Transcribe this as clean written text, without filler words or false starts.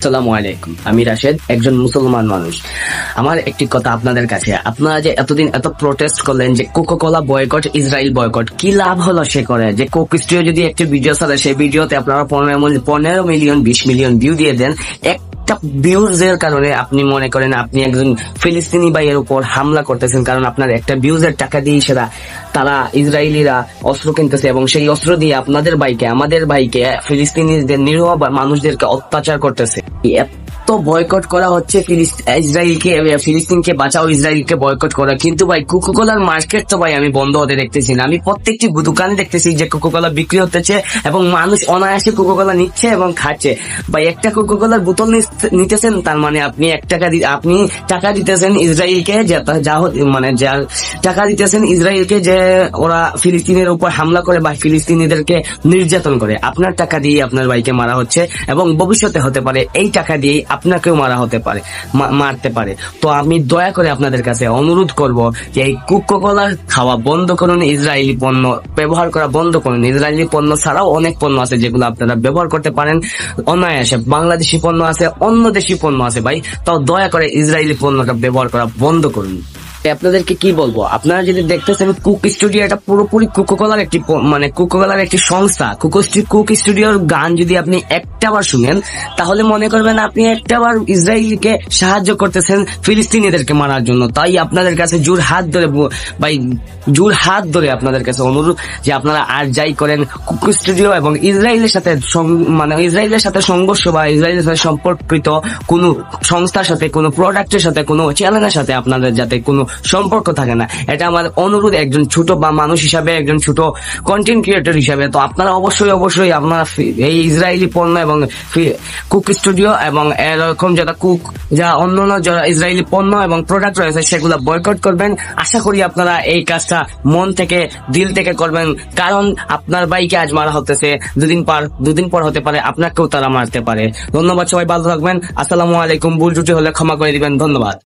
আসসালামু আলাইকুম। আমি রাশেদ, একজন মুসলমান মানুষ। আমার একটি কথা আপনাদের কাছে, আপনারা যে এতদিন এত প্রোটেস্ট করলেন যে কোকাকোলা বয়কট, ইসরায়েল বয়কট, কি লাভ হলো সে করে? যে কোক স্টুডিও যদি একটা ভিডিও ছাড়ে, সেই ভিডিওতে আপনারা 15 মিলিয়ন 20 মিলিয়ন ভিউ দিয়ে দেন, একটা ভিউজ এর কারণে আপনি মনে করেন আপনি একজন ফিলিস্তিনি ভাইয়ের উপর হামলা করতেছেন, কারণ আপনার একটা ভিউজের টাকা দিয়ে তারা ইসরায়েলিরা অস্ত্র কিনতেছে এবং সেই অস্ত্র দিয়ে আপনাদের ভাইকে, আমাদের ভাইকে, ফিলিস্তিনিদের নিরীহ মানুষদেরকে অত্যাচার করতেছে। এত বয়কট করা হচ্ছে ইসরায়েলকে, ফিলিস্তিনকে বাঁচাও, ইসরায়েলকে বয়কট করা, কিন্তু ভাই কোকাকোলার মার্কেট তো ভাই আমি বন্ধ হতে দেখতেছি না। আমি প্রত্যেকটি দোকানে দেখতেছি যে কোকাকোলা বিক্রি হতেছে এবং মানুষ অনায়াসে কোকাকোলা নিচ্ছে এবং খাচ্ছে। ভাই একটা কোকাকোলার বোতল নিতেছেন, তার মানে আপনি আপনি টাকা দিতেছেন ইসরায়েলকে, যা টাকা দিতেছেন ইসরায়েলকে যে ওরা ফিলিস্তিনের উপর হামলা করে বা ফিলিস্তিনিদেরকে নির্যাতন করে। আপনার টাকা দিয়ে আপনার ভাইকে মারা হচ্ছে এবং ভবিষ্যতে হতে পারে এই টাকা দিয়ে আপনাকেও মারতে পারে। তো আমি দয়া করে আপনাদের কাছে অনুরোধ করব যে এই কোকাকোলা খাওয়া বন্ধ করুন, ইসরায়েলি পণ্য ব্যবহার করা বন্ধ করুন। ইসরায়েলি পণ্য ছাড়াও অনেক পণ্য আছে যেগুলো আপনারা ব্যবহার করতে পারেন অনায়াসে। বাংলাদেশি পণ্য আছে, অন্য দেশি পণ্য আছে ভাই, তাও দয়া করে ইসরায়েলি পণ্যটা ব্যবহার করা বন্ধ করুন। আপনাদেরকে কি বলবো, আপনারা যদি দেখতেছেন কুক স্টুডিও এটা পুরোপুরি কোকাকোলার একটি সংস্থা। কুক স্টুডিওর গান যদি আপনি একটাবার শুনেন, তাহলে মনে করবেন আপনি একটাবার ইসরায়েলকে সাহায্য করতেছেন ফিলিস্তিনিদেরকে মারার জন্য। তাই আপনাদের কাছে জোর হাত ধরে আপনাদের কাছে অনুরোধ যে আপনারা আর যাই করেন, কুক স্টুডিও এবং ইসরায়েলের সাথে সংঘর্ষ বা ইসরায়েলের সাথে সম্পর্কিত কোনো সংস্থার সাথে, কোনো প্রোডাক্টের সাথে, কোনো চ্যানেলের সাথে আপনাদের যাতে কোনো সম্পর্ক থাকে না, এটা আমার অনুরোধ একজন ছোট বা মানুষ হিসাবে, একজন ছোট কন্টেন্ট ক্রিয়েটর হিসাবে। তো আপনারা অবশ্যই আপনারা এই ইসরায়েলি পণ্য এবং কুক স্টুডিও এবং এরকম অন্যান্য যারা ইসরায়েলি পণ্য এবং প্রোডাক্ট রয়েছে সেগুলো বয়কট করবেন। আশা করি আপনারা এই কাজটা মন থেকে, দিল থেকে করবেন, কারণ আপনার ভাইকে আজ মারা হতেছে, দুদিন পর হতে পারে আপনাকেও তারা মারতে পারে। ধন্যবাদ, সবাই ভালো থাকবেন। আসসালামু আলাইকুম। ভুল ত্রুটি হলে ক্ষমা করে দিবেন। ধন্যবাদ।